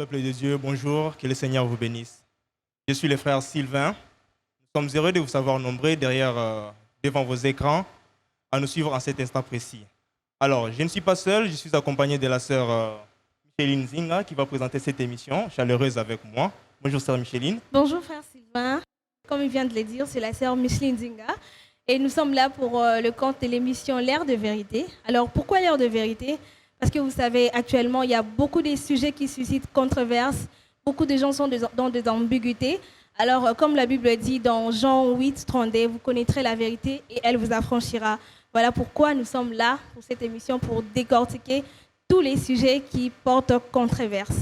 peuple de Dieu, bonjour, que le Seigneur vous bénisse. Je suis le frère Sylvain. Nous sommes heureux de vous savoir nombreux devant vos écrans à nous suivre en cet instant précis. Alors, je ne suis pas seul, je suis accompagné de la sœur Micheline Zinga qui va présenter cette émission chaleureuse avec moi. Bonjour sœur Micheline. Bonjour frère Sylvain. Comme il vient de le dire, c'est la sœur Micheline Zinga. Et nous sommes là pour le compte de l'émission L'Heure de Vérité. Alors, pourquoi L'Heure de Vérité ? Parce que vous savez, actuellement, il y a beaucoup de sujets qui suscitent controverses. Beaucoup de gens sont dans des ambiguïtés. Alors, comme la Bible dit dans Jean 8, 32, vous connaîtrez la vérité et elle vous affranchira. Voilà pourquoi nous sommes là pour cette émission, pour décortiquer tous les sujets qui portent controverse.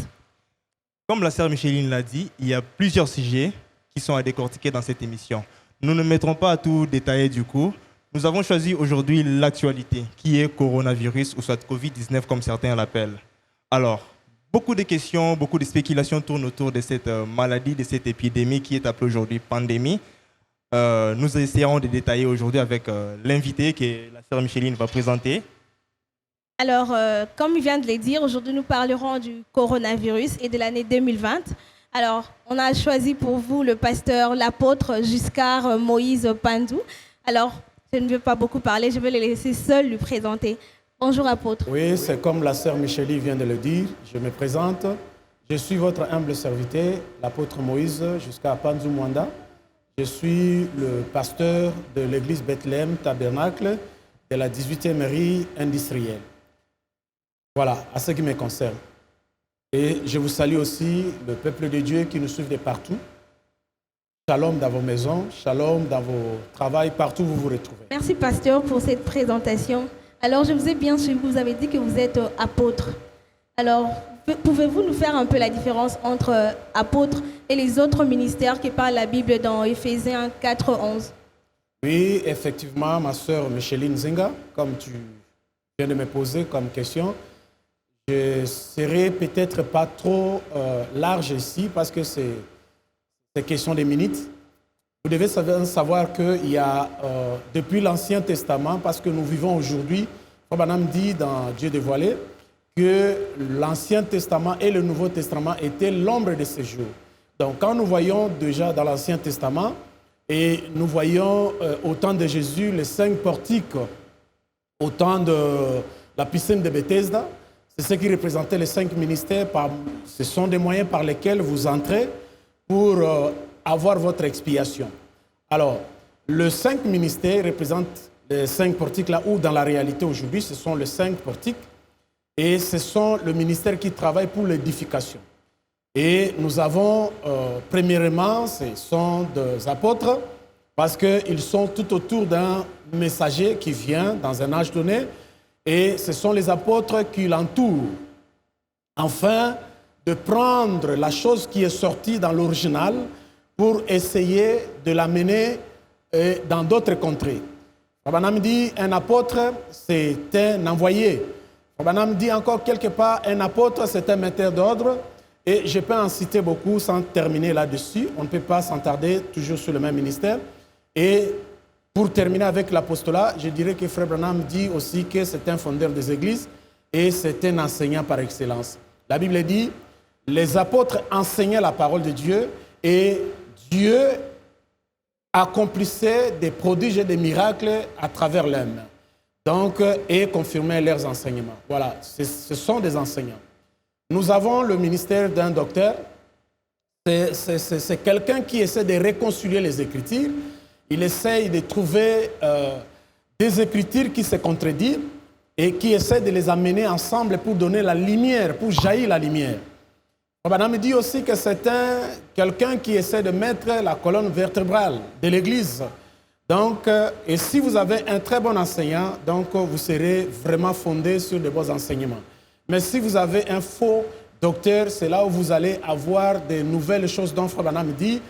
Comme la sœur Micheline l'a dit, il y a plusieurs sujets qui sont à décortiquer dans cette émission. Nous ne mettrons pas à tout détailler du coup. Nous avons choisi aujourd'hui l'actualité, qui est coronavirus ou soit Covid-19 comme certains l'appellent. Alors, beaucoup de questions, beaucoup de spéculations tournent autour de cette maladie, de cette épidémie qui est appelée aujourd'hui pandémie. Nous essaierons de détailler aujourd'hui avec l'invité que la sœur Micheline va présenter. Alors, comme il vient de le dire, aujourd'hui nous parlerons du coronavirus et de l'année 2020. Alors, on a choisi pour vous le pasteur, l'apôtre Giscard Moïse Pandou. Alors, je ne veux pas beaucoup parler, je vais le laisser seul lui présenter. Bonjour apôtre. Oui, c'est comme la sœur Micheline vient de le dire. Je me présente. Je suis votre humble serviteur, l'apôtre Moïse Giscard Pandou Mwanda. Je suis le pasteur de l'église Bethléem Tabernacle de la 18e mairie industrielle. Voilà, à ce qui me concerne. Et je vous salue aussi le peuple de Dieu qui nous suit de partout. Shalom dans vos maisons, shalom dans vos travails, partout où vous vous retrouvez. Merci pasteur pour cette présentation. Alors, je vous ai bien suivi, vous avez dit que vous êtes apôtre. Alors, pouvez-vous nous faire un peu la différence entre apôtre et les autres ministères qui parlent la Bible dans Éphésiens 4, 11? Oui, effectivement, ma sœur Micheline Zinga, comme tu viens de me poser comme question, je ne serai peut-être pas trop large ici parce que c'est question de minutes. Vous devez savoir qu'il y a, depuis l'Ancien Testament, parce que nous vivons aujourd'hui, Frère dit dans Dieu dévoilé, que l'Ancien Testament et le Nouveau Testament étaient l'ombre de ces jours. Donc quand nous voyons déjà dans l'Ancien Testament, et nous voyons au temps de Jésus les 5 portiques, au temps de la piscine de Bethesda, c'est ce qui représentait les 5 ministères. Ce sont des moyens par lesquels vous entrez pour avoir votre expiation. Alors, le 5 ministères représentent les 5 portiques là, où dans la réalité aujourd'hui, ce sont les 5 portiques, et ce sont le ministère qui travaille pour l'édification. Et nous avons, premièrement, ce sont des apôtres, parce qu'ils sont tout autour d'un messager qui vient dans un âge donné, et ce sont les apôtres qui l'entourent. Enfin, de prendre la chose qui est sortie dans l'original pour essayer de l'amener dans d'autres contrées. Rabbanam dit un apôtre, c'est un envoyé. Rabbanam dit encore quelque part, un apôtre, c'est un metteur d'ordre. Et je peux en citer beaucoup sans terminer là-dessus. On ne peut pas s'attarder toujours sur le même ministère. Et pour terminer avec l'apostolat, je dirais que Frère Branham dit aussi que c'est un fondeur des églises et c'est un enseignant par excellence. La Bible dit, les apôtres enseignaient la parole de Dieu et Dieu accomplissait des prodiges et des miracles à travers l'homme. Donc, et confirmait leurs enseignements. Voilà, ce sont des enseignants. Nous avons le ministère d'un docteur. C'est quelqu'un qui essaie de réconcilier les Écritures. Il essaie de trouver des Écritures qui se contredisent et qui essaie de les amener ensemble pour donner la lumière, pour jaillir la lumière. Madame dit aussi que c'est quelqu'un qui essaie de mettre la colonne vertébrale de l'Église. Donc, et si vous avez un très bon enseignant, donc vous serez vraiment fondé sur de bons enseignements. Mais si vous avez un faux docteur, c'est là où vous allez avoir de nouvelles choses dont Frère Branham dit,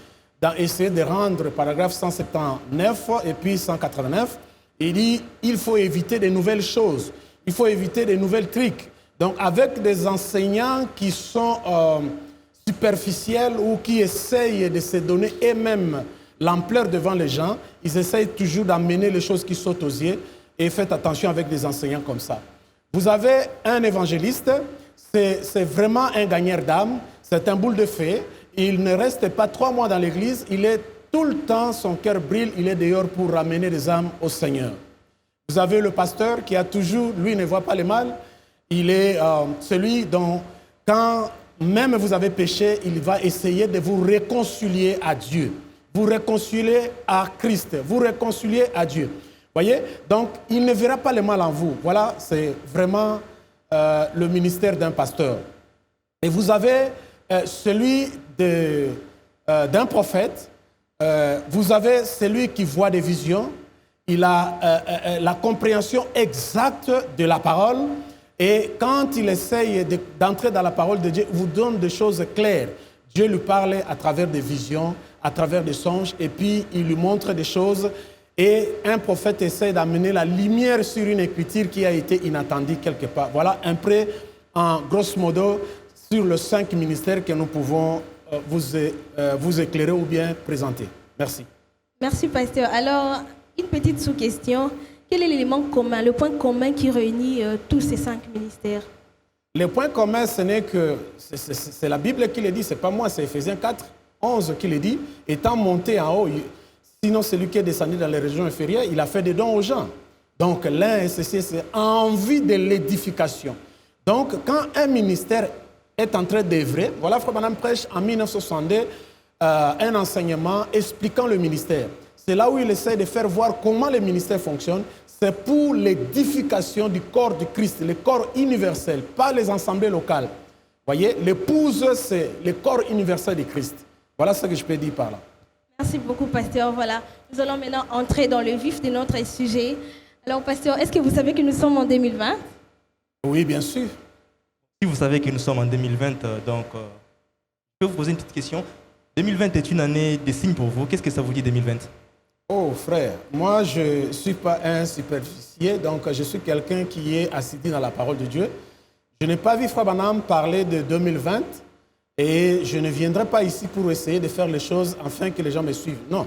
dans essayer de rendre paragraphe 179 et puis 189. Il dit il faut éviter de nouvelles choses, il faut éviter de nouvelles trucs. Donc, avec des enseignants qui sont superficiels ou qui essayent de se donner eux-mêmes l'ampleur devant les gens, ils essayent toujours d'amener les choses qui sautent aux yeux et faites attention avec des enseignants comme ça. Vous avez un évangéliste, c'est vraiment un gagneur d'âme, c'est un boule de feu. Il ne reste pas 3 mois dans l'église. Il est tout le temps, son cœur brille, il est dehors pour ramener des âmes au Seigneur. Vous avez le pasteur qui a toujours, lui ne voit pas le mal. Il est celui dont, quand même vous avez péché, il va essayer de vous réconcilier à Dieu. Vous réconcilier à Christ, vous réconcilier à Dieu. Voyez? Donc, il ne verra pas le mal en vous. Voilà, c'est vraiment le ministère d'un pasteur. Et vous avez celui d'un prophète. Vous avez celui qui voit des visions. Il a la compréhension exacte de la parole. Et quand il essaye d'entrer dans la parole de Dieu, il vous donne des choses claires. Dieu lui parle à travers des visions, à travers des songes, et puis il lui montre des choses. Et un prophète essaie d'amener la lumière sur une écriture qui a été inattendue quelque part. Voilà un peu, en grosso modo, sur les 5 ministères que nous pouvons vous éclairer ou bien présenter. Merci. Merci, pasteur. Alors, une petite sous-question. Quel est l'élément commun, le point commun qui réunit tous ces 5 ministères? Le point commun, ce n'est que, c'est la Bible qui le dit, ce n'est pas moi, c'est Ephésiens 4, 11 qui le dit. Étant monté en haut, sinon celui qui est descendu dans les régions inférieures, il a fait des dons aux gens. Donc l'un, c'est en vue de l'édification. Donc quand un ministère est en train d'œuvrer, voilà, Frère Branham prêche en 1962 un enseignement expliquant le ministère. C'est là où il essaie de faire voir comment le ministère fonctionne. C'est pour l'édification du corps du Christ, le corps universel, pas les assemblées locales. Voyez, l'épouse, c'est le corps universel du Christ. Voilà ce que je peux dire par là. Merci beaucoup, pasteur. Voilà, nous allons maintenant entrer dans le vif de notre sujet. Alors, pasteur, est-ce que vous savez que nous sommes en 2020? Oui, bien sûr. Si vous savez que nous sommes en 2020, donc, je peux vous poser une petite question. 2020 est une année de signes pour vous. Qu'est-ce que ça vous dit 2020? Oh frère, moi je ne suis pas un superficier, donc je suis quelqu'un qui est assidu dans la parole de Dieu. Je n'ai pas vu Frère Branham parler de 2020 et je ne viendrai pas ici pour essayer de faire les choses afin que les gens me suivent. Non.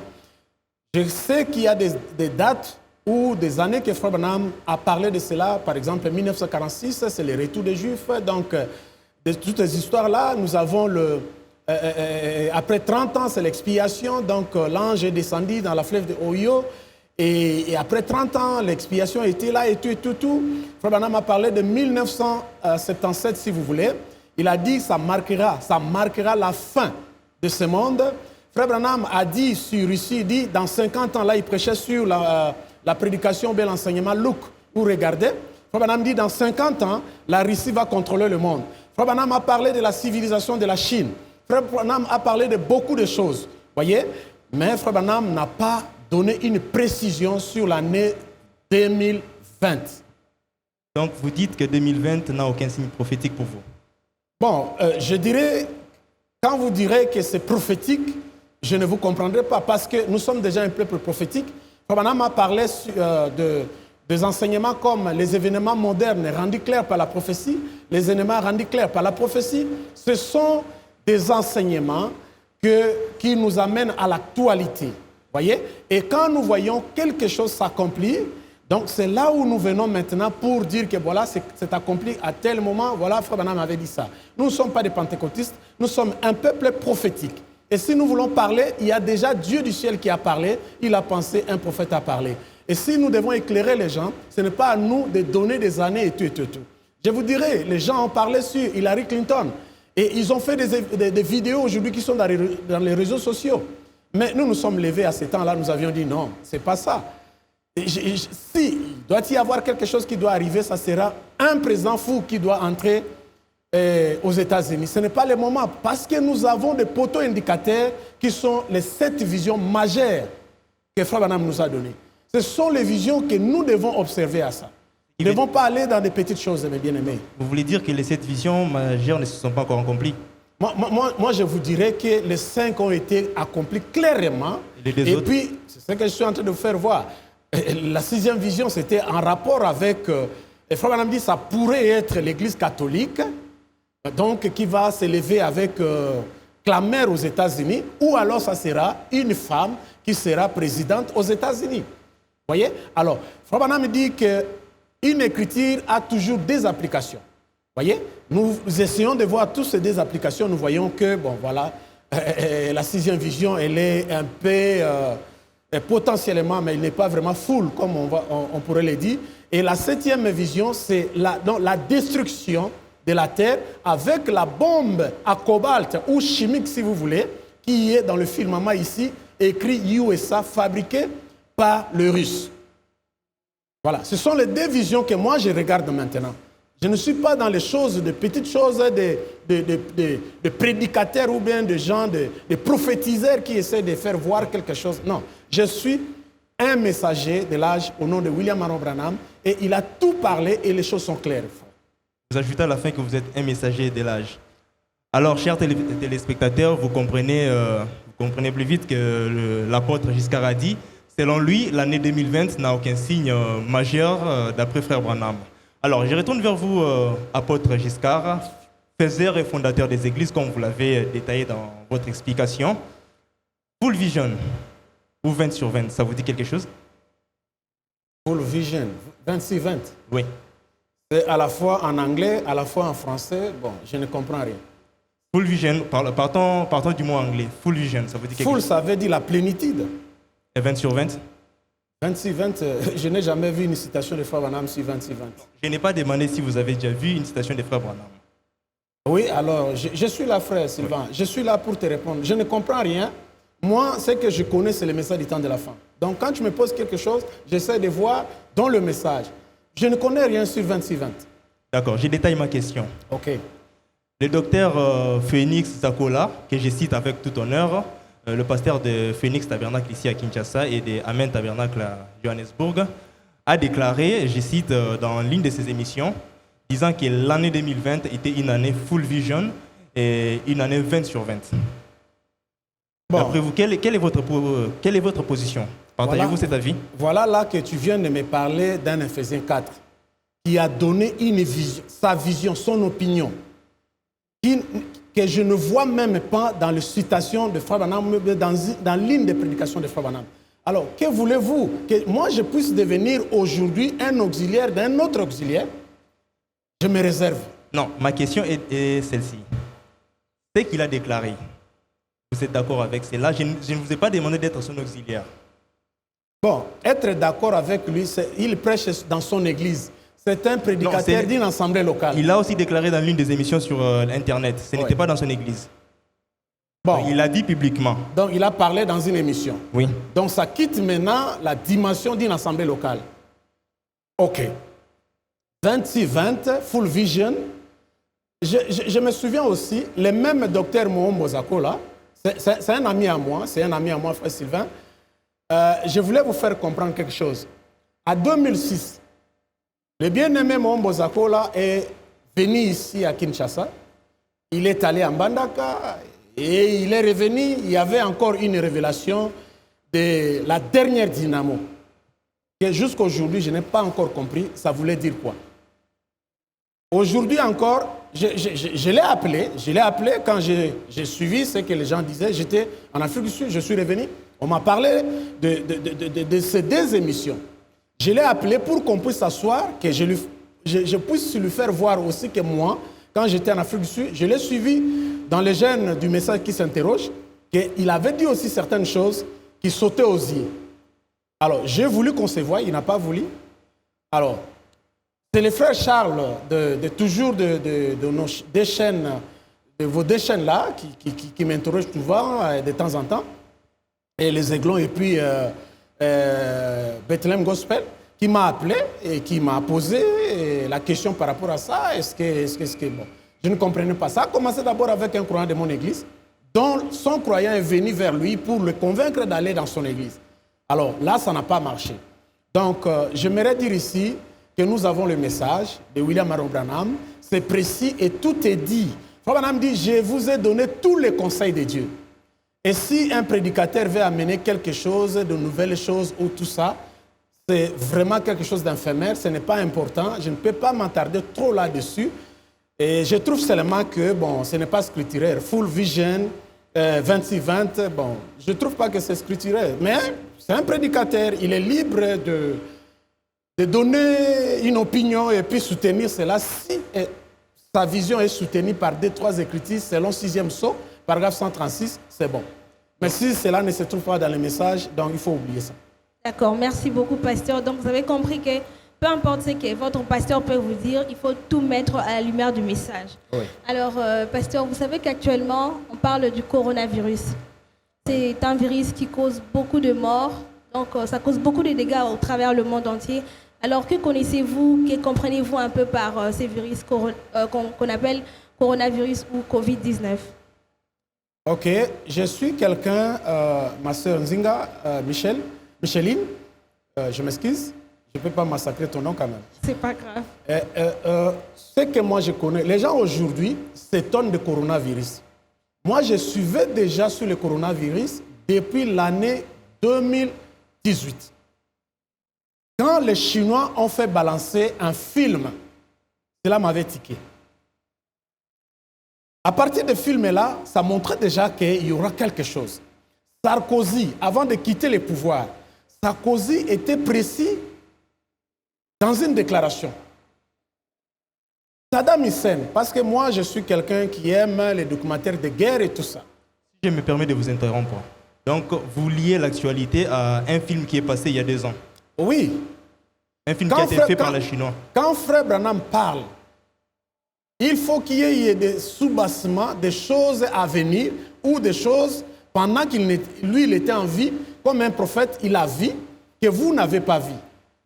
Je sais qu'il y a des dates ou des années que Frère Branham a parlé de cela. Par exemple, 1946, c'est le retour des Juifs. Donc, de toutes ces histoires-là, nous avons après 30 ans, c'est l'expiation. Donc, l'ange est descendu dans la fleuve de Ohio. Et après 30 ans, l'expiation était là et tout. Frère Branham a parlé de 1977, si vous voulez. Il a dit ça marquera la fin de ce monde. Frère Branham a dit sur ici, dans 50 ans, là, il prêchait sur la prédication, bien l'enseignement, Luc, où regardez. Frère Branham dit dans 50 ans, la Russie va contrôler le monde. Frère Branham a parlé de la civilisation de la Chine. Frère Branham a parlé de beaucoup de choses, voyez. Mais Frère Branham n'a pas donné une précision sur l'année 2020. Donc, vous dites que 2020 n'a aucun signe prophétique pour vous? Bon, je dirais, quand vous direz que c'est prophétique, je ne vous comprendrai pas parce que nous sommes déjà un peuple prophétique. Frère Branham a parlé des enseignements comme les événements modernes rendus clairs par la prophétie, les événements rendus clairs par la prophétie. Ce sont des enseignements qui nous amènent à l'actualité. Voyez? Et quand nous voyons quelque chose s'accomplir, donc c'est là où nous venons maintenant pour dire que voilà, c'est accompli à tel moment. Voilà, Frère Branham avait dit ça. Nous ne sommes pas des pentecôtistes, nous sommes un peuple prophétique. Et si nous voulons parler, il y a déjà Dieu du ciel qui a parlé, il a pensé, un prophète a parlé. Et si nous devons éclairer les gens, ce n'est pas à nous de donner des années et tout. Je vous dirai, les gens ont parlé sur Hillary Clinton. Et ils ont fait des vidéos aujourd'hui qui sont dans les réseaux sociaux. Mais nous nous sommes levés à ce temps-là, nous avions dit non, ce n'est pas ça. Si doit y avoir quelque chose qui doit arriver, ça sera un président fou qui doit entrer aux États-Unis. Ce n'est pas le moment parce que nous avons des poteaux indicateurs qui sont les 7 visions majeures que Frère Branham nous a données. Ce sont les visions que nous devons observer à ça. Nous ne devons pas aller dans des petites choses, mes bien-aimés. Vous voulez dire que les 7 visions majeures ne se sont pas encore accomplies? Moi, je vous dirais que les 5 ont été accomplis clairement. Et puis, c'est ce que je suis en train de vous faire voir. La 6e vision, c'était en rapport avec... Frère Branham dit que ça pourrait être l'Église catholique, donc qui va s'élever avec clameur aux États-Unis, ou alors ça sera une femme qui sera présidente aux États-Unis. Vous voyez? Alors, Frère Branham dit qu'une écriture a toujours des applications. Voyez, nous essayons de voir toutes ces deux applications. Nous voyons que, bon, voilà, la sixième vision, elle est un peu potentiellement, mais elle n'est pas vraiment full, comme on pourrait le dire. Et la septième vision, c'est la destruction de la Terre avec la bombe à cobalt ou chimique, si vous voulez, qui est dans le firmament ici, écrit USA, fabriqué par le Russe. Voilà, ce sont les deux visions que moi je regarde maintenant. Je ne suis pas dans les choses, de petites choses, de prédicateurs ou bien de gens, de prophétiseurs qui essaient de faire voir quelque chose. Non, je suis un messager de l'âge au nom de William Aaron Branham et il a tout parlé et les choses sont claires. Vous ajoutez à la fin que vous êtes un messager de l'âge. Alors, chers téléspectateurs, vous comprenez plus vite que l'apôtre Giscard a dit, selon lui, l'année 2020 n'a aucun signe majeur d'après Frère Branham. Alors, je retourne vers vous, apôtre Giscard, faiseur et fondateur des églises, comme vous l'avez détaillé dans votre explication. Full Vision, ou 20 sur 20, ça vous dit quelque chose? Full Vision, 26-20. Oui. C'est à la fois en anglais, à la fois en français. Bon, je ne comprends rien. Full Vision, partons du mot anglais. Full Vision, ça vous dit quelque chose? Full, ça veut dire la plénitude. Et 20 sur 20? 26-20, je n'ai jamais vu une citation de Frère Branham sur 26-20. Je n'ai pas demandé si vous avez déjà vu une citation de Frère Branham. Oui, alors, je suis là, frère Sylvain. Oui. Je suis là pour te répondre. Je ne comprends rien. Moi, ce que je connais, c'est le message du temps de la fin. Donc, quand tu me poses quelque chose, j'essaie de voir dans le message. Je ne connais rien sur 26-20. D'accord, je détaille ma question. OK. Le docteur Phoenix Zakola, que je cite avec tout honneur, le pasteur de Phoenix Tabernacle ici à Kinshasa et de Amen Tabernacle à Johannesburg, a déclaré, je cite dans l'une de ses émissions, disant que l'année 2020 était une année full vision et une année 20 sur 20. Bon. D'après vous, quelle est votre position? Partagez-vous cet avis? Voilà là que tu viens de me parler d'un Éphésiens 4 qui a donné une vision, sa vision, son opinion, que je ne vois même pas dans les citations de Frère Branham, dans l'une des prédications de Frère Branham. Alors, que voulez-vous? Que moi, je puisse devenir aujourd'hui un auxiliaire d'un autre auxiliaire? Je me réserve. Non, ma question est celle-ci. Ce qu'il a déclaré, vous êtes d'accord avec cela? Je ne vous ai pas demandé d'être son auxiliaire. Bon, être d'accord avec lui, il prêche dans son église. C'est un prédicateur d'une assemblée locale. Il a aussi déclaré dans l'une des émissions sur Internet. Ce n'était pas dans son église. Bon. Il l'a dit publiquement. Donc, il a parlé dans une émission. Oui. Donc, ça quitte maintenant la dimension d'une assemblée locale. OK. 26-20, Full Vision. Je me souviens aussi, le même docteur Moombo Zakola, c'est un ami à moi, frère Sylvain. Je voulais vous faire comprendre quelque chose. En 2006, le bien-aimé Moombo Zakola est venu ici à Kinshasa. Il est allé à Mbandaka et il est revenu. Il y avait encore une révélation de la dernière dynamo. Que jusqu'à aujourd'hui, je n'ai pas encore compris. Ça voulait dire quoi? Aujourd'hui encore, je l'ai appelé. Je l'ai appelé quand j'ai suivi ce que les gens disaient. J'étais en Afrique du Sud, je suis revenu. On m'a parlé de ces deux émissions. Je l'ai appelé pour qu'on puisse s'asseoir, que je puisse lui faire voir aussi que moi, quand j'étais en Afrique du Sud, je l'ai suivi dans les gènes du message qui s'interroge, qu'il avait dit aussi certaines choses qui sautaient aux yeux. Alors, j'ai voulu qu'on se voie, il n'a pas voulu. Alors, c'est le frère Charles, toujours de vos deux chaînes-là, qui m'interrogent souvent de temps en temps, et les Aiglons, et puis Bethlehem Gospel, qui m'a appelé et qui m'a posé la question par rapport à ça. Est-ce que bon, je ne comprenais pas ça. Ça a commencé d'abord avec un croyant de mon église, dont son croyant est venu vers lui pour le convaincre d'aller dans son église. Alors là, ça n'a pas marché. Donc, j'aimerais dire ici que nous avons le message de William Aaron Branham. C'est précis et tout est dit. Frère Branham dit, je vous ai donné tous les conseils de Dieu. Et si un prédicateur veut amener quelque chose, de nouvelles choses ou tout ça, c'est vraiment quelque chose d'éphémère, ce n'est pas important. Je ne peux pas m'attarder trop là-dessus. Et je trouve seulement que, bon, ce n'est pas scripturaire. Full Vision, 26-20, bon, je ne trouve pas que c'est scripturaire. Mais c'est un prédicateur, il est libre de donner une opinion et puis soutenir cela si sa vision est soutenue par 2-3 écritures selon 6e sceau, paragraphe 136, c'est bon. Mais si cela ne se trouve pas dans le message, donc il faut oublier ça. D'accord, merci beaucoup, pasteur. Donc, vous avez compris que peu importe ce que votre pasteur peut vous dire, il faut tout mettre à la lumière du message. Oui. Alors, pasteur, vous savez qu'actuellement, on parle du coronavirus. C'est un virus qui cause beaucoup de morts, donc ça cause beaucoup de dégâts au travers le monde entier. Alors, que connaissez-vous, que comprenez-vous un peu par ces virus qu'on appelle coronavirus ou Covid-19? Ok, je suis quelqu'un, ma sœur Nzinga, Micheline, je m'excuse, je ne peux pas massacrer ton nom quand même. C'est pas grave. Ce que moi je connais, les gens aujourd'hui s'étonnent du coronavirus. Moi, je suivais déjà sur le coronavirus depuis l'année 2018. Quand les Chinois ont fait balancer un film, cela m'avait tiqué. À partir de ce film-là, ça montrait déjà qu'il y aura quelque chose. Sarkozy, avant de quitter le pouvoir, Sarkozy était précis dans une déclaration. Saddam Hussein, parce que moi je suis quelqu'un qui aime les documentaires de guerre et tout ça. Si je me permets de vous interrompre. Donc, vous liez l'actualité à un film qui est passé il y a 2 ans. Oui. Un film qui a été fait par les Chinois. Quand Frère Branham parle, il faut qu'il y ait des sous-bassements, des choses à venir ou des choses pendant qu'il était en vie, comme un prophète, il a vu, que vous n'avez pas vu.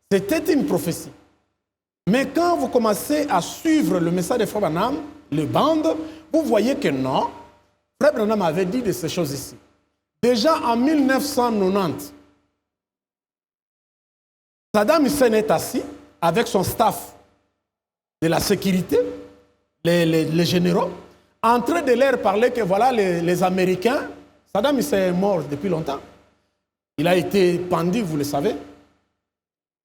C'était une prophétie. Mais quand vous commencez à suivre le message de Frère Branham, le bande, vous voyez que non, Frère Branham avait dit de ces choses ici. Déjà en 1990, Saddam Hussein est assis avec son staff de la sécurité, les généraux, en train de leur parler que voilà les Américains, Saddam Hussein est mort depuis longtemps. Il a été pendu, vous le savez.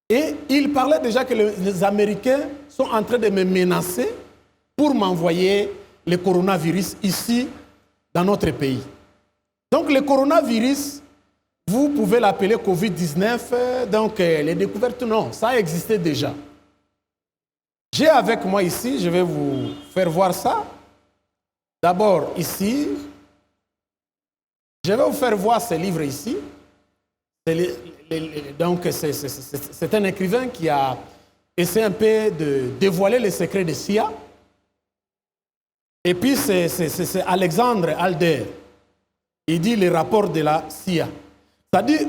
Et il parlait déjà que les Américains sont en train de me menacer pour m'envoyer le coronavirus ici, dans notre pays. Donc le coronavirus, vous pouvez l'appeler Covid-19, donc les découvertes, non, ça existait déjà. J'ai avec moi ici, je vais vous faire voir ça. D'abord ici, je vais vous faire voir ce livre ici. Donc c'est un écrivain qui a essayé un peu de dévoiler les secrets de CIA. Et puis c'est Alexandre Alder. Il dit les rapports de la CIA. C'est-à-dire,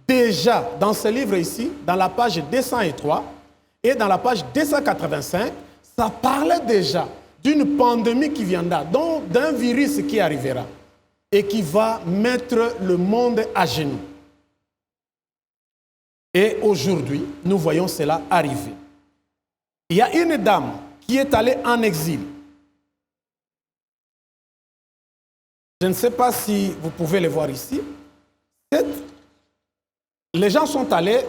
déjà, dans ce livre ici, dans la page 203 et dans la page 285, ça parlait déjà d'une pandémie qui viendra, donc d'un virus qui arrivera et qui va mettre le monde à genoux. Et aujourd'hui, nous voyons cela arriver. Il y a une dame qui est allée en exil. Je ne sais pas si vous pouvez le voir ici. Les gens sont allés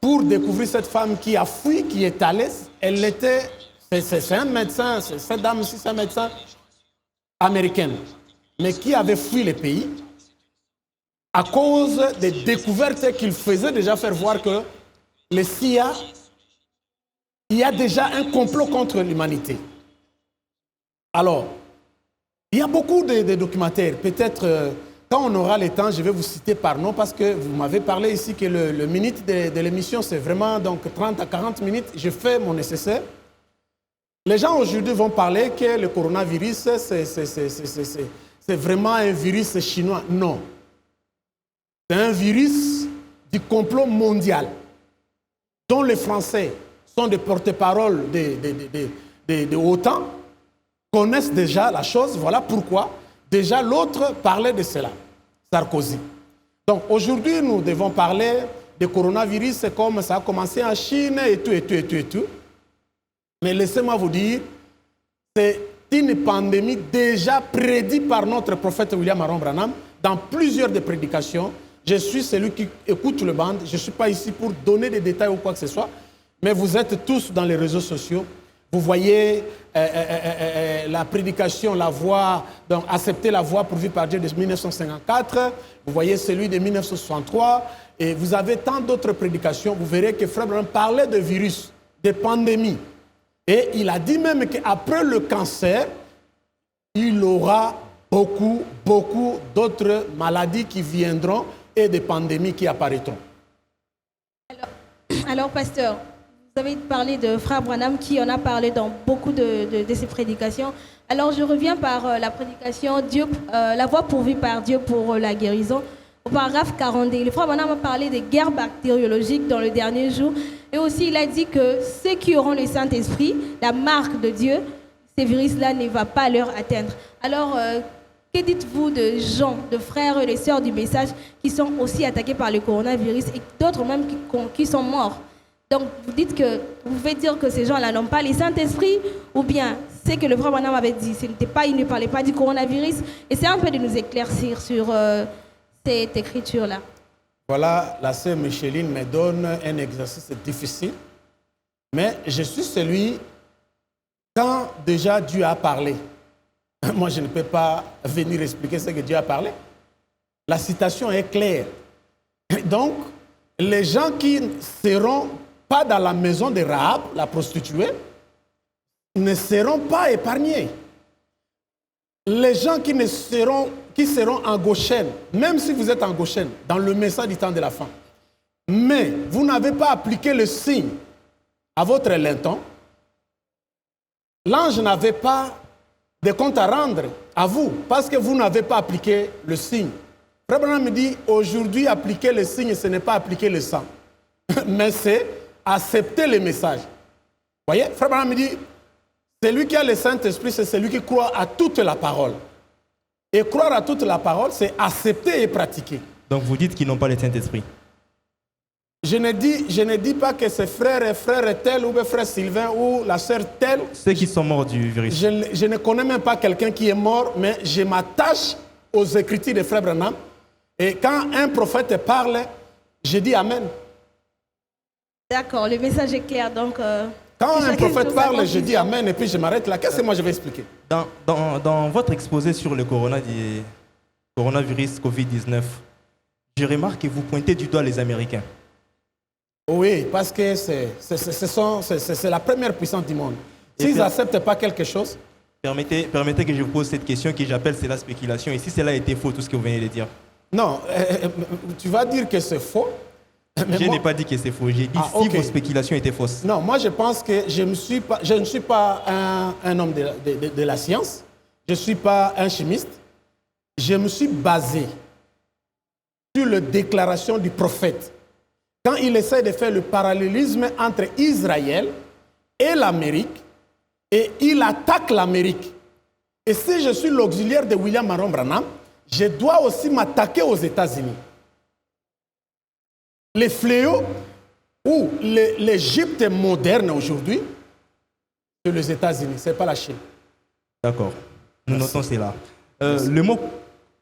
pour découvrir cette femme qui a fui, qui est allée. Elle était, c'est un médecin, cette dame-ci, c'est un médecin américain, mais qui avait fui le pays à cause des découvertes qu'il faisait déjà faire voir que les CIA, il y a déjà un complot contre l'humanité. Alors, il y a beaucoup de documentaires. Peut-être, quand on aura le temps, je vais vous citer par nom, parce que vous m'avez parlé ici que le minute de l'émission, c'est vraiment donc 30 à 40 minutes. Je fais mon nécessaire. Les gens aujourd'hui vont parler que le coronavirus, c'est vraiment un virus chinois. Non. C'est un virus du complot mondial, dont les Français sont des porte-parole de l'OTAN, connaissent déjà la chose. Voilà pourquoi déjà l'autre parlait de cela, Sarkozy. Donc aujourd'hui, nous devons parler de coronavirus, c'est comme ça a commencé en Chine et tout. Mais laissez-moi vous dire, c'est une pandémie déjà prédite par notre prophète William Aaron Branham dans plusieurs des prédications. Je suis celui qui écoute le band. Je ne suis pas ici pour donner des détails ou quoi que ce soit. Mais vous êtes tous dans les réseaux sociaux. Vous voyez la prédication, la voix, donc accepter la voix pourvue par Dieu de 1954. Vous voyez celui de 1963. Et vous avez tant d'autres prédications. Vous verrez que Frère Branham parlait de virus, de pandémies. Et il a dit même qu'après le cancer, il aura beaucoup d'autres maladies qui viendront et des pandémies qui apparaîtront. Alors, pasteur, vous avez parlé de Frère Branham qui en a parlé dans beaucoup de ses prédications. Alors, je reviens par la prédication la voie pourvue par Dieu pour la guérison. Au paragraphe 42, le Frère Branham a parlé des guerres bactériologiques dans le dernier jour. Et aussi, il a dit que ceux qui auront le Saint-Esprit, la marque de Dieu, ces virus-là ne vont pas leur atteindre. Alors, que dites-vous de gens, de frères et de sœurs du message qui sont aussi attaqués par le coronavirus et d'autres même qui sont morts? Donc, vous dites que vous pouvez dire que ces gens-là n'ont pas le Saint-Esprit, ou bien c'est que le Frère Branham avait dit, il ne parlait pas du coronavirus. Essayez un peu de nous éclaircir sur cette écriture-là. Voilà, la sœur Micheline me donne un exercice difficile, mais je suis celui, quand déjà Dieu a parlé, moi je ne peux pas venir expliquer ce que Dieu a parlé. La citation est claire. Donc, les gens qui ne seront pas dans la maison de Rahab, la prostituée, ne seront pas épargnés. Les gens qui seront en Goshen, même si vous êtes en Goshen, dans le message du temps de la fin, mais vous n'avez pas appliqué le signe à votre linton, l'ange n'avait pas de compte à rendre à vous, parce que vous n'avez pas appliqué le signe. Frère Branham me dit, aujourd'hui, appliquer le signe, ce n'est pas appliquer le sang, mais c'est accepter le message. Vous voyez, Frère Branham me dit, celui qui a le Saint-Esprit, c'est celui qui croit à toute la parole. Et croire à toute la parole, c'est accepter et pratiquer. Donc vous dites qu'ils n'ont pas le Saint-Esprit. Je ne dis pas que c'est frère tel ou frère Sylvain ou la sœur telle. Ceux qui sont morts du virus. Je ne connais même pas quelqu'un qui est mort, mais je m'attache aux écritures de Frère Branham. Et quand un prophète parle, je dis Amen. D'accord, le message est clair. Donc, quand un prophète parle, je dis Amen et puis je m'arrête là. Qu'est-ce que moi je vais expliquer? Dans votre exposé sur le coronavirus Covid-19, je remarque que vous pointez du doigt les Américains. Oui, parce que c'est la première puissance du monde. S'ils n'acceptent pas quelque chose... Permettez que je vous pose cette question que j'appelle c'est la spéculation. Et si cela a été faux, tout ce que vous venez de dire? Non, tu vas dire que c'est faux. Je n'ai pas dit que c'est faux. J'ai dit si vos spéculations étaient fausses. Non, moi je pense que je ne suis pas un homme de la science. Je ne suis pas un chimiste. Je me suis basé sur la déclaration du prophète. Quand il essaie de faire le parallélisme entre Israël et l'Amérique, et il attaque l'Amérique. Et si je suis l'auxiliaire de William Marion Branham, je dois aussi m'attaquer aux États-Unis. Les fléaux ou l'Égypte moderne aujourd'hui, c'est les États-Unis, ce n'est pas la Chine. D'accord, nous notons cela. Le mot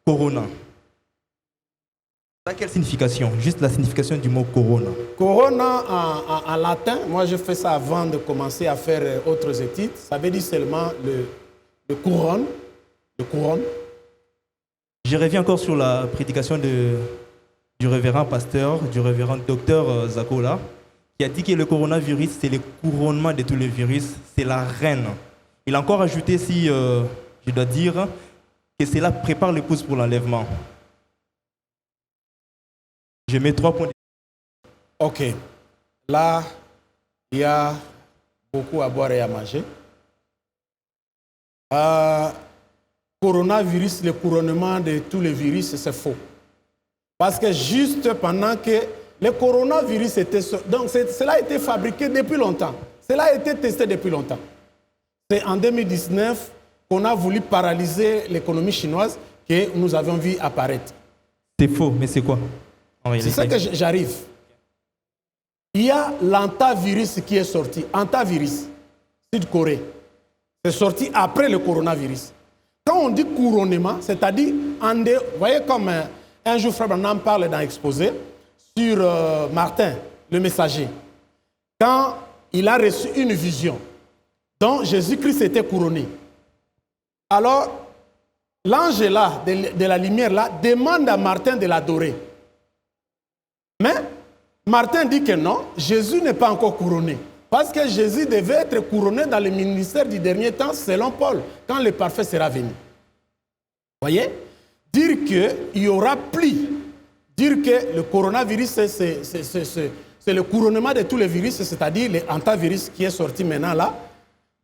corona, ça a quelle signification? Juste la signification du mot corona. Corona en latin, moi je fais ça avant de commencer à faire autres études, ça veut dire seulement le couronne. Le couronne. Je reviens encore sur la prédication du révérend pasteur, du révérend docteur Zakola, qui a dit que le coronavirus, c'est le couronnement de tous les virus, c'est la reine. Il a encore ajouté, si je dois dire, que cela prépare l'épouse pour l'enlèvement. Je mets 3 points. Ok. Là, il y a beaucoup à boire et à manger. Coronavirus, le couronnement de tous les virus, c'est faux. Parce que juste pendant que le coronavirus était... Donc, cela a été fabriqué depuis longtemps. Cela a été testé depuis longtemps. C'est en 2019 qu'on a voulu paralyser l'économie chinoise que nous avions vu apparaître. C'est faux, mais c'est quoi? C'est ça que j'arrive. Il y a l'antavirus qui est sorti. Antavirus, Sud-Corée. C'est sorti après le coronavirus. Quand on dit couronnement, c'est-à-dire, vous voyez comme un jour Frère Branham parle dans l'exposé sur Martin, le messager. Quand il a reçu une vision dont Jésus-Christ était couronné. Alors, l'ange là, de la lumière là, demande à Martin de l'adorer. Mais Martin dit que non, Jésus n'est pas encore couronné. Parce que Jésus devait être couronné dans le ministère du dernier temps, selon Paul, quand le parfait sera venu. Voyez? Dire qu'il y aura pli, dire que le coronavirus, c'est le couronnement de tous les virus, c'est-à-dire l'antivirus qui est sorti maintenant là.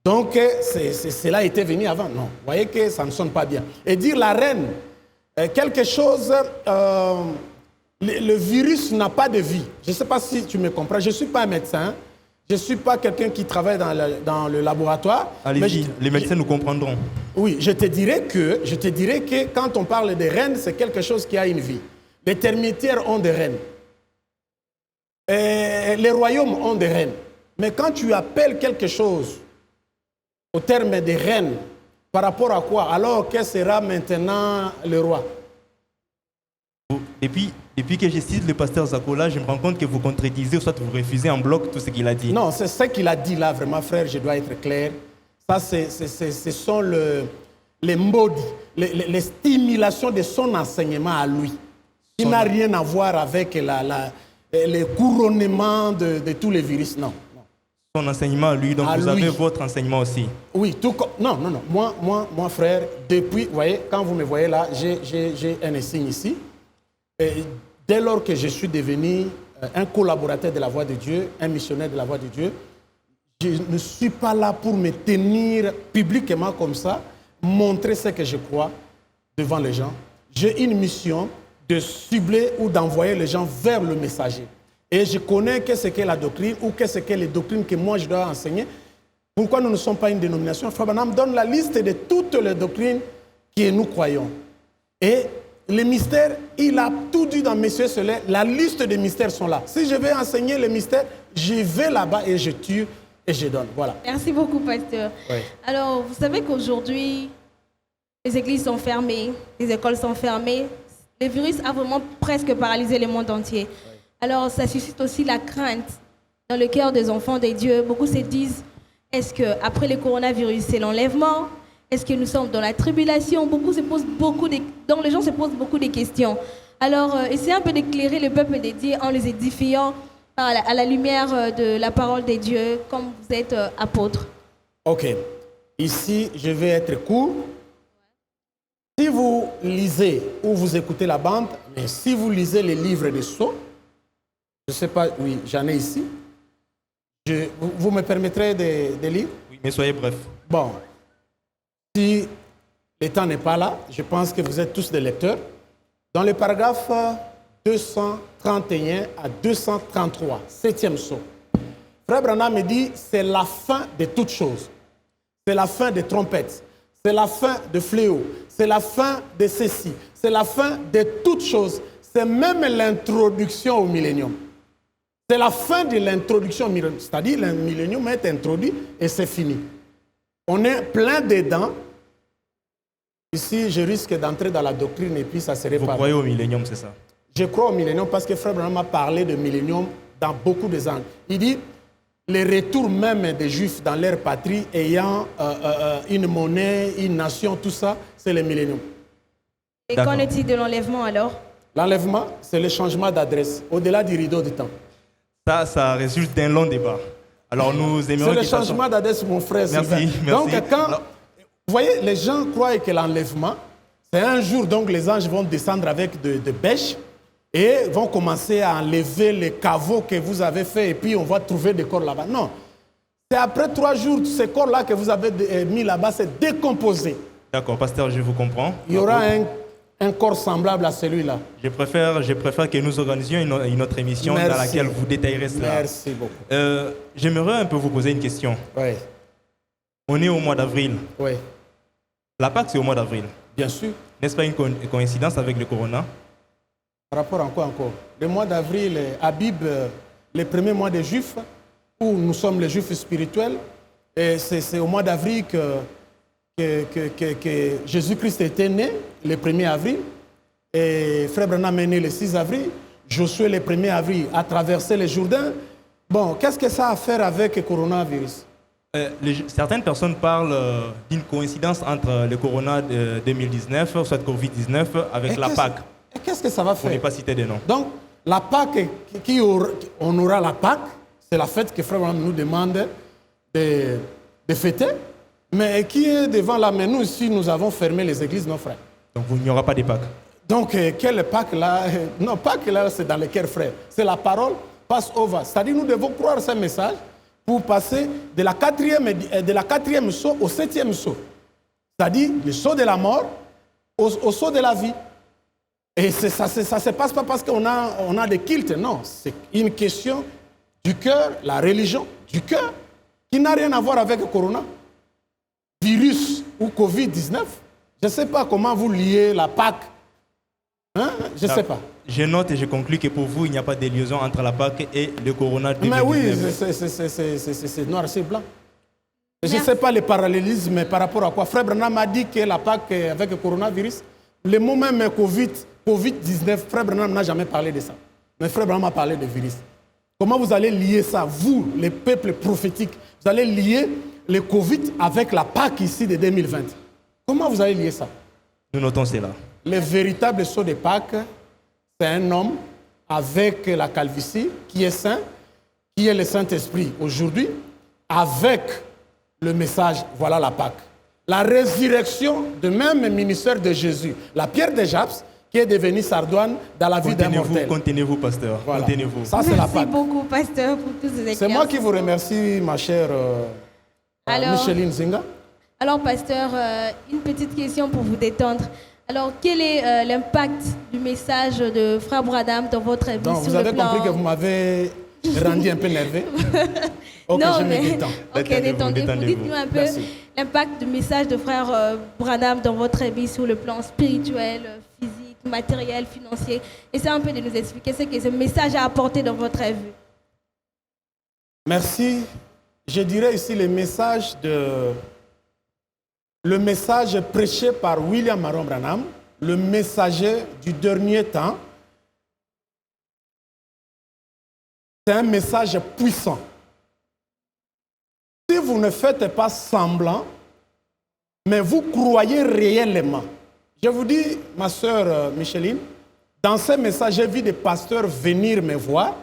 Donc, cela était venu avant. Non, vous voyez que ça ne sonne pas bien. Et dire la reine, quelque chose, le virus n'a pas de vie. Je ne sais pas si tu me comprends. Je ne suis pas un médecin. Je ne suis pas quelqu'un qui travaille dans le laboratoire. Allez-y, les médecins nous comprendront. Oui, je te dirais que quand on parle de reines, c'est quelque chose qui a une vie. Les termitières ont des reines. Et les royaumes ont des reines. Mais quand tu appelles quelque chose au terme de reines, par rapport à quoi? Alors, quel sera maintenant le roi? Depuis que je cite le pasteur Zakola, je me rends compte que vous contredisez ou soit vous refusez en bloc tout ce qu'il a dit. Non, c'est ce qu'il a dit là, vraiment, frère, je dois être clair. Ça, ce sont les modes, les stimulations de son enseignement à lui. Il n'a rien à voir avec le couronnement de tous les virus, non. Son enseignement à lui, donc vous avez votre enseignement aussi. Oui, tout comme... Non. Moi, frère, depuis, vous voyez, quand vous me voyez là, j'ai un signe ici. Et dès lors que je suis devenu un collaborateur de la Voix de Dieu, un missionnaire de la Voix de Dieu, je ne suis pas là pour me tenir publiquement comme ça, montrer ce que je crois devant les gens. J'ai une mission de cibler ou d'envoyer les gens vers le messager. Et je connais qu'est-ce qu'est la doctrine ou qu'est-ce qu'est les doctrines que moi je dois enseigner. Pourquoi nous ne sommes pas une dénomination? Frère Branham donne la liste de toutes les doctrines que nous croyons. Et les mystères, il a tout dit dans Messieurs Soleil, la liste des mystères sont là. Si je vais enseigner les mystères, je vais là-bas et je tue et je donne. Voilà. Merci beaucoup, pasteur. Oui. Alors, vous savez qu'aujourd'hui, les églises sont fermées, les écoles sont fermées. Le virus a vraiment presque paralysé le monde entier. Oui. Alors, ça suscite aussi la crainte dans le cœur des enfants de Dieu. Beaucoup se disent, est-ce qu'après le coronavirus, c'est l'enlèvement? Est-ce que nous sommes dans la tribulation? Donc les gens se posent beaucoup de questions. Alors, essayez un peu d'éclairer le peuple de Dieu en les édifiant à la lumière de la parole de Dieu, comme vous êtes apôtre. Ok. Ici, je vais être court. Si vous lisez ou vous écoutez la bande, mais si vous lisez les livres des Sceaux, je ne sais pas, oui, j'en ai ici. Vous me permettrez de lire? Oui, mais soyez bref. Bon. Si le temps n'est pas là, je pense que vous êtes tous des lecteurs. Dans le paragraphe 231 à 233, 7e sceau, Frère Branham me dit, c'est la fin de toutes choses. C'est la fin des trompettes. C'est la fin de fléaux. C'est la fin de ceci. C'est la fin de toutes choses. C'est même l'introduction au millénium. C'est la fin de l'introduction au millénium. C'est-à-dire, le millénium est introduit et c'est fini. On est plein dedans. Ici, je risque d'entrer dans la doctrine et puis ça serait pas... Vous croyez au millénium, c'est ça? Je crois au millénium parce que Frère Branham a parlé de millénium dans beaucoup des angles. Il dit, le retour même des Juifs dans leur patrie, ayant une monnaie, une nation, tout ça, c'est le millénium. Et qu'en est-il de l'enlèvement alors? L'enlèvement, c'est le changement d'adresse, au-delà du rideau du temps. Ça résulte d'un long débat. Alors nous aimerions... C'est le changement d'adresse, mon frère. Merci. Donc quand... Vous voyez, les gens croient que l'enlèvement, c'est un jour, donc les anges vont descendre avec de bêches et vont commencer à enlever les caveaux que vous avez faits et puis on va trouver des corps là-bas. Non. C'est après 3 jours, ces corps-là que vous avez mis là-bas, c'est décomposé. D'accord, pasteur, je vous comprends. Il y aura un corps semblable à celui-là. Je préfère que nous organisions une autre émission dans laquelle vous détaillerez cela. Merci beaucoup. J'aimerais un peu vous poser une question. Oui. On est au mois d'avril. Oui. La Pâque, c'est au mois d'avril. Bien sûr. N'est-ce pas une coïncidence avec le corona? Par rapport à quoi encore? Le mois d'avril, Abib, le premier mois des Juifs, où nous sommes les Juifs spirituels, et c'est au mois d'avril que Jésus-Christ était né, le 1er avril, et Frère Branham est né le 6 avril, Josué le 1er avril a traversé le Jourdain. Bon, qu'est-ce que ça a à faire avec le coronavirus? Certaines personnes parlent d'une coïncidence entre le corona de 2019, soit Covid-19, avec la Pâque. Et qu'est-ce que ça va faire? Pour ne pas citer des noms. Donc, la Pâque, on aura la Pâque, c'est la fête que Frère Branham nous demande de fêter. Mais qui est devant là? Mais nous ici, nous avons fermé les églises, nos frères. Donc il n'y aura pas de Pâques. Donc, quelle Pâques là? Non, Pâques là, c'est dans le cœur, frère. C'est la parole passe over. C'est-à-dire, nous devons croire ce message pour passer de la quatrième saut au 7e saut. C'est-à-dire, le saut de la mort au saut de la vie. Et ça ne se passe pas parce qu'on a des cultes, non. C'est une question du cœur, la religion du cœur, qui n'a rien à voir avec le corona, virus ou Covid-19. Je ne sais pas comment vous liez la Pâque. Hein? Je ne sais pas. Je note et je conclus que pour vous, il n'y a pas de liaison entre la Pâque et le corona 2019. Mais oui, c'est noir, c'est blanc. Je ne sais pas le parallélisme par rapport à quoi. Frère Branham m'a dit que la Pâque avec le coronavirus, le mot même Covid-19, Frère Branham n'a jamais parlé de ça. Mais Frère Branham a parlé de virus. Comment vous allez lier ça, vous, les peuples prophétiques? Vous allez lier le Covid avec la Pâque ici de 2020. Comment vous allez lier ça? Nous notons cela. Le véritable saut de Pâques, c'est un homme avec la calvitie qui est saint, qui est le Saint-Esprit aujourd'hui, avec le message, voilà la Pâque. La résurrection de même ministère de Jésus, la pierre de Japs, qui est devenue sardoine dans la vie d'un mortel. Contenez-vous, pasteur. Voilà. Contenez-vous. Ça, c'est la Merci Pâque. beaucoup, pasteur, pour tous ces éclaircissements. C'est moi qui vous remercie, ma chère Micheline Zinga. Alors, pasteur, une petite question pour vous détendre. Alors, quel est l'impact du message de Frère Branham dans votre vie? Donc, vous avez compris que vous m'avez rendu un peu nerveux. Ok, non, je mais... me détends. Ok, détendez-vous. Dites-nous un peu l'impact du message de Frère Branham dans votre vie sur le plan spirituel, physique, matériel, financier. Essayez un peu de nous expliquer ce que ce message a apporté dans votre vie. Merci. Je dirais ici le message prêché par William Marion Branham, le messager du dernier temps. C'est un message puissant. Si vous ne faites pas semblant, mais vous croyez réellement. Je vous dis, ma sœur Micheline, dans ce message, j'ai vu des pasteurs venir me voir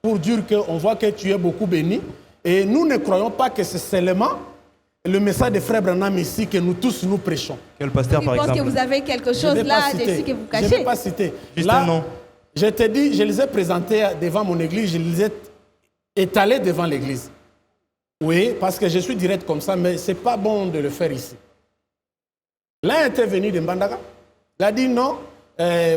pour dire qu'on voit que tu es beaucoup béni. Et nous ne croyons pas que c'est seulement le message de Frère Branham ici que nous tous nous prêchons. Quel pasteur, par exemple? Je pense que vous avez quelque chose là dessus que vous cachez. Je ne vais pas citer. Juste là, un nom. Je te dis, je les ai présentés devant mon église, je les ai étalés devant l'église. Oui, parce que je suis direct comme ça, mais ce n'est pas bon de le faire ici. L'un était venu de Mbandaka. Il a dit non,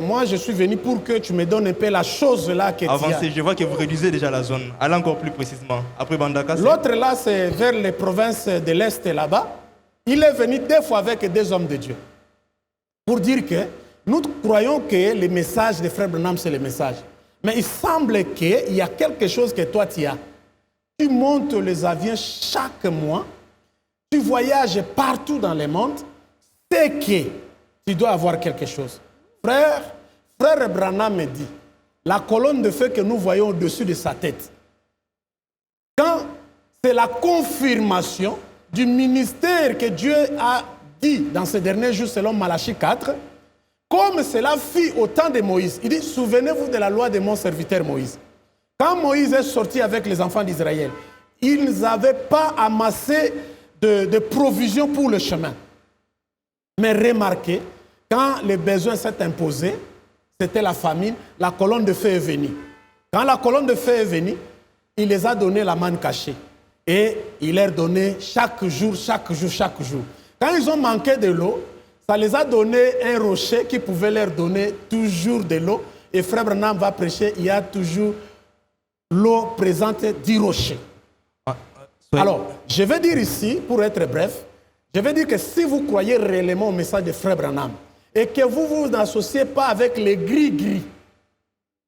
moi je suis venu pour que tu me donnes un peu la chose là que tu as. Avancez, je vois que vous réduisez déjà la zone. Allez encore plus précisément. Après Bandaka, l'autre là, c'est vers les provinces de l'Est là-bas. Il est venu 2 fois avec 2 hommes de Dieu. Pour dire que nous croyons que le message de Frère Branham, c'est le message. Mais il semble qu'il y a quelque chose que toi tu as. Tu montes les avions chaque mois. Tu voyages partout dans le monde. C'est que tu dois avoir quelque chose. Frère Branham me dit, la colonne de feu que nous voyons au-dessus de sa tête, quand c'est la confirmation du ministère que Dieu a dit dans ces derniers jours selon Malachie 4, comme cela fit au temps de Moïse. Il dit, souvenez-vous de la loi de mon serviteur Moïse. Quand Moïse est sorti avec les enfants d'Israël, ils n'avaient pas amassé de provisions pour le chemin. Mais remarquez, quand le besoin s'est imposé, c'était la famine, la colonne de feu est venue. Quand la colonne de feu est venue, il les a donné la manne cachée. Et il leur donnait chaque jour. Quand ils ont manqué de l'eau, ça les a donné un rocher qui pouvait leur donner toujours de l'eau. Et Frère Branham va prêcher, il y a toujours l'eau présente du rocher. Alors, je vais dire ici, pour être bref, je vais dire que si vous croyez réellement au message de Frère Branham et que vous ne vous associez pas avec les gris-gris,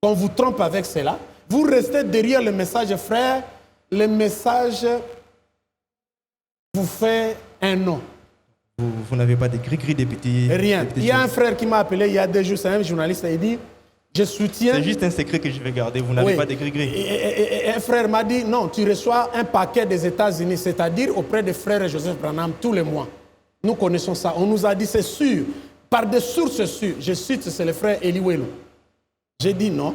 qu'on vous trompe avec cela, vous restez derrière le message frère, le message vous fait un nom. Vous n'avez pas de gris-gris des petits... Rien. Des petits Il y a un choses. frère qui m'a appelé il y a 2 jours, c'est un journaliste, il dit, je soutiens... C'est juste un secret que je vais garder, vous n'avez pas de gris-gris. Et un frère m'a dit, non, tu reçois un paquet des États-Unis, c'est-à-dire auprès des frères Joseph Branham tous les mois. Nous connaissons ça. On nous a dit, c'est sûr, par des sources sûres. Je cite, c'est le frère Eliwelo. J'ai dit non.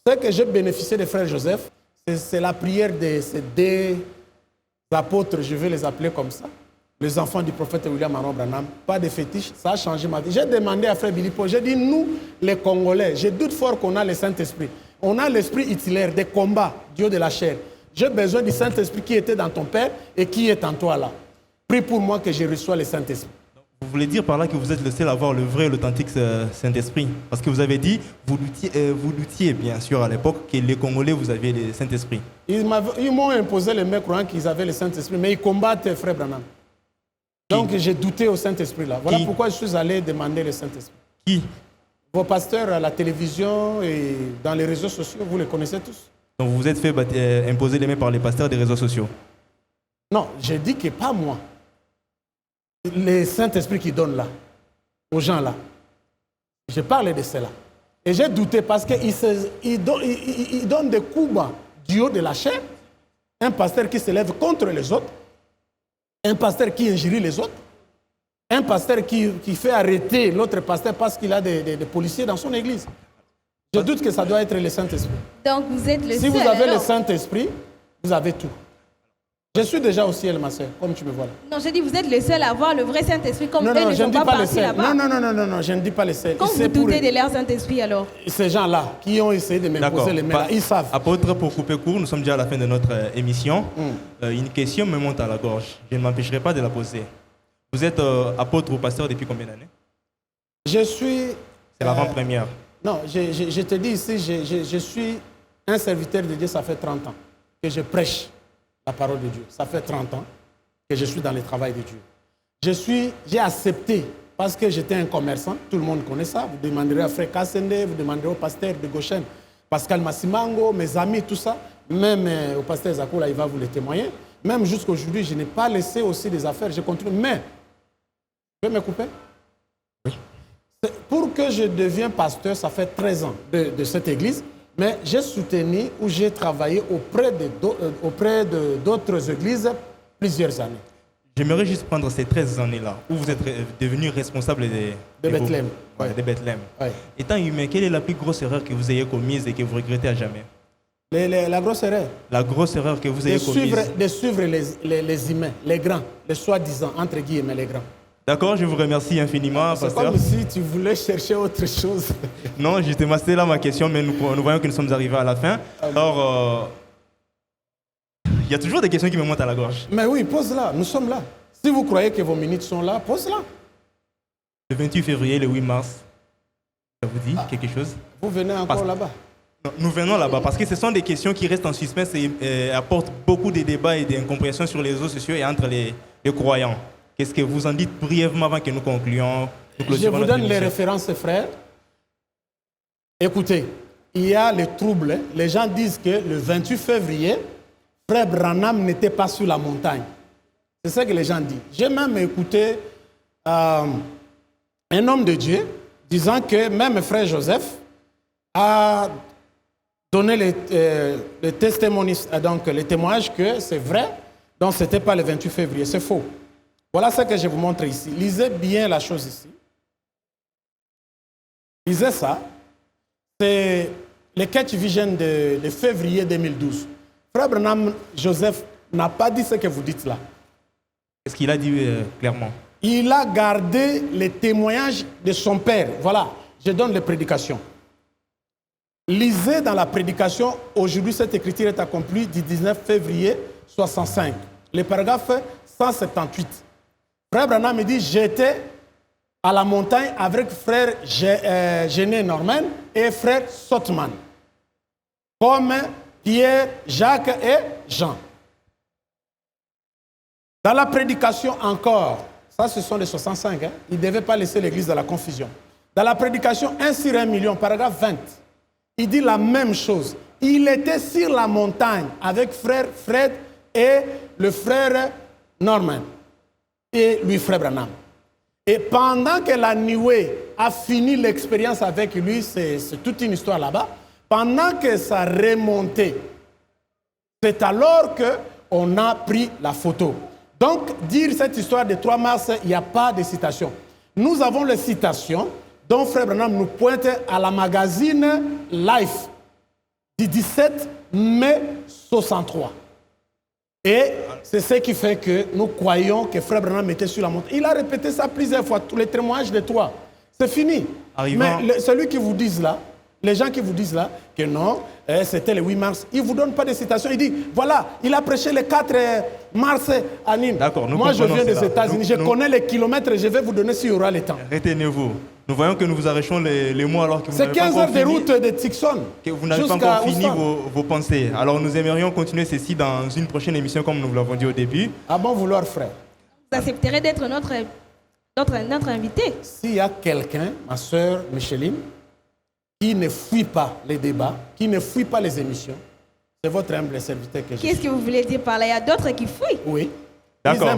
Ce que j'ai bénéficié des frères Joseph, c'est la prière de ces deux apôtres, je vais les appeler comme ça, les enfants du prophète William Aaron Branham. Pas de fétiche, ça a changé ma vie. J'ai demandé à Frère Billy Paul, j'ai dit, nous, les Congolais, je doute fort qu'on a le Saint-Esprit. On a l'esprit Hitler, des combats, Dieu de la chair. J'ai besoin du Saint-Esprit qui était dans ton Père et qui est en toi là. Prie pour moi que je reçois le Saint-Esprit. Vous voulez dire par là que vous êtes le seul à avoir le vrai et l'authentique Saint-Esprit? Parce que vous avez dit, vous doutiez bien sûr à l'époque que les Congolais, vous aviez le Saint-Esprit. Ils m'ont imposé les mecs croyant qu'ils avaient le Saint-Esprit, mais ils combattent Frère Branham. Donc j'ai douté au Saint-Esprit là. Voilà pourquoi je suis allé demander le Saint-Esprit. Qui? Vos pasteurs à la télévision et dans les réseaux sociaux, vous les connaissez tous. Donc vous vous êtes fait imposer les mains par les pasteurs des réseaux sociaux? Non, j'ai dit que pas moi. Le Saint-Esprit qui donne là, aux gens là. Je parle de cela. Et j'ai douté parce qu'il donne des coups bas du haut de la chair. Un pasteur qui se lève contre les autres. Un pasteur qui injurie les autres. Un pasteur qui fait arrêter l'autre pasteur parce qu'il a des policiers dans son église. Je doute que ça doit être le Saint-Esprit. Donc vous êtes le seul. Si vous avez alors le Saint-Esprit, vous avez tout. Je suis déjà au ciel, ma soeur, comme tu me vois là. Non, je dis vous êtes le seul à avoir le vrai Saint-Esprit, comme eux ne je sont ne dis pas pas le partis seul. là-bas. Non, je ne dis pas le seul. Quand vous doutez de leur Saint-Esprit alors? Ces gens-là qui ont essayé de m'imposer les mains, ils savent. Apôtre, pour couper court, nous sommes déjà à la fin de notre émission. Une question me monte à la gorge. Je ne m'empêcherai pas de la poser. Vous êtes apôtre ou pasteur depuis combien d'années? Je suis... C'est l'avant-première. Non, je te dis ici, je suis un serviteur de Dieu, ça fait 30 ans que je prêche la parole de Dieu. Ça fait 30 ans que je suis dans le travail de Dieu. J'ai accepté, parce que j'étais un commerçant, tout le monde connaît ça, vous demanderez à Frère Kassende, vous demanderez au pasteur de Goshen, Pascal Massimango, mes amis, tout ça, même au pasteur Zakou, là, il va vous le témoigner. Même jusqu'à aujourd'hui, je n'ai pas laissé aussi des affaires, je continue. Mais, je vais me couper? Oui. Pour que je devienne pasteur, ça fait 13 ans de cette église, mais j'ai soutenu ou j'ai travaillé auprès d'autres églises plusieurs années. J'aimerais juste prendre ces 13 années-là, où vous êtes devenu responsable de Bethléem. Ouais, de Bethléem. Ouais. Étant humain, quelle est la plus grosse erreur que vous ayez commise et que vous regrettez à jamais? La grosse erreur? La grosse erreur que vous ayez commise? De suivre les humains, les grands, les soi-disant, entre guillemets, les grands. D'accord, je vous remercie infiniment, C'est pasteur. comme si tu voulais chercher autre chose. Non, justement, c'était là ma question, mais nous voyons que nous sommes arrivés à la fin. Alors, il y a toujours des questions qui me montent à la gorge. Mais oui, pose-la, nous sommes là. Si vous croyez que vos minutes sont là, pose-la. Le 28 février, le 8 mars, ça vous dit quelque chose? Vous venez encore là-bas? Nous venons là-bas parce que ce sont des questions qui restent en suspense et apportent beaucoup de débats et d'incompréhensions sur les réseaux sociaux et entre les croyants. Qu'est-ce que vous en dites brièvement avant que nous concluions? Je vous donne les références, frères. Écoutez, il y a les troubles. Les gens disent que le 28 février, Frère Branham n'était pas sur la montagne. C'est ça que les gens disent. J'ai même écouté un homme de Dieu disant que même Frère Joseph a donné le témoignage que c'est vrai, donc ce n'était pas le 28 février. C'est faux. Voilà ce que je vous montre ici. Lisez bien la chose ici. Lisez ça. C'est le Catch Vision de février 2012. Frère Branham Joseph n'a pas dit ce que vous dites là. Qu'est-ce qu'il a dit clairement? Il a gardé les témoignages de son père. Voilà, je donne les prédications. Lisez dans la prédication, aujourd'hui cette écriture est accomplie du 19 février 65. Le paragraphe 178. Frère Branham me dit, j'étais à la montagne avec frère Géné Norman et frère Sotman, comme Pierre, Jacques et Jean. Dans la prédication encore, ça ce sont les 65, hein, il ne devait pas laisser l'église dans la confusion. Dans la prédication 1 sur 1 million, paragraphe 20, il dit la même chose. Il était sur la montagne avec frère Fred et le frère Norman. Et lui, frère Branham. Et pendant que la nuée a fini l'expérience avec lui, c'est toute une histoire là-bas, pendant que ça remontait, c'est alors qu'on a pris la photo. Donc, dire cette histoire de 3 mars, il n'y a pas de citation. Nous avons les citations dont frère Branham nous pointe à la magazine Life, du 17 mai 63. Et c'est ce qui fait que nous croyons que Frère Branham était sur la montagne. Il a répété ça plusieurs fois, tous les témoignages de toi. C'est fini. Mais celui qui vous dit là, les gens qui vous disent là, que non, c'était le 8 mars, ils ne vous donnent pas de citation. Il dit, voilà, il a prêché le 4 mars à Nîmes. D'accord, moi, je viens des États-Unis, je connais les kilomètres, je vais vous donner s'il y aura le temps. Retenez-vous. Nous voyons que nous vous arrachons les mots alors que vous n'avez pas encore fini. C'est 15 heures de route de Tixon. Que vous n'avez pas encore fini vos pensées. Alors nous aimerions continuer ceci dans une prochaine émission comme nous vous l'avons dit au début. À bon vouloir, frère. Vous accepterez d'être notre invité. S'il y a quelqu'un, ma soeur Micheline, qui ne fuit pas les débats, qui ne fuit pas les émissions, c'est votre humble serviteur que je suis. Qu'est-ce que vous voulez dire par là? Il y a d'autres qui fuient. Oui. D'accord,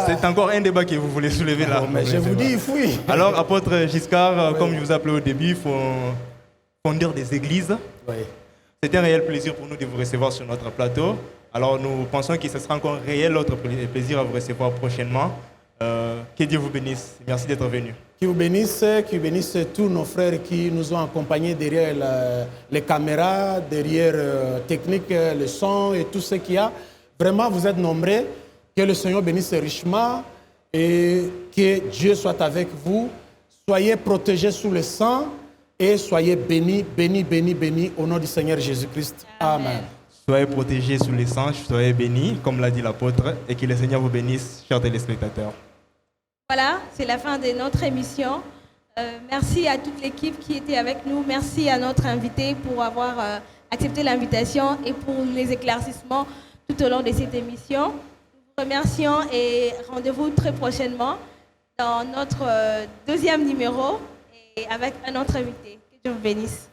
c'est encore un débat que vous voulez soulever là. Mais je vous dis, il fouille. Alors, apôtre Giscard, comme je vous appelais au début, fondeur des églises. Oui. C'est un réel plaisir pour nous de vous recevoir sur notre plateau. Alors, nous pensons que ce sera encore un réel autre plaisir à vous recevoir prochainement. Que Dieu vous bénisse. Merci d'être venu. Qui vous bénisse tous nos frères qui nous ont accompagnés derrière les caméras, derrière technique, le son et tout ce qu'il y a. Vraiment, vous êtes nombreux. Que le Seigneur bénisse richement et que Dieu soit avec vous. Soyez protégés sous le sang et soyez bénis, bénis, bénis, bénis au nom du Seigneur Jésus-Christ. Amen. Soyez protégés sous les sangs, soyez bénis, comme l'a dit l'apôtre, et que le Seigneur vous bénisse, chers téléspectateurs. Voilà, c'est la fin de notre émission. Merci à toute l'équipe qui était avec nous. Merci à notre invité pour avoir accepté l'invitation et pour les éclaircissements tout au long de cette émission. Nous vous remercions et rendez-vous très prochainement dans notre deuxième numéro et avec un autre invité. Que Dieu vous bénisse.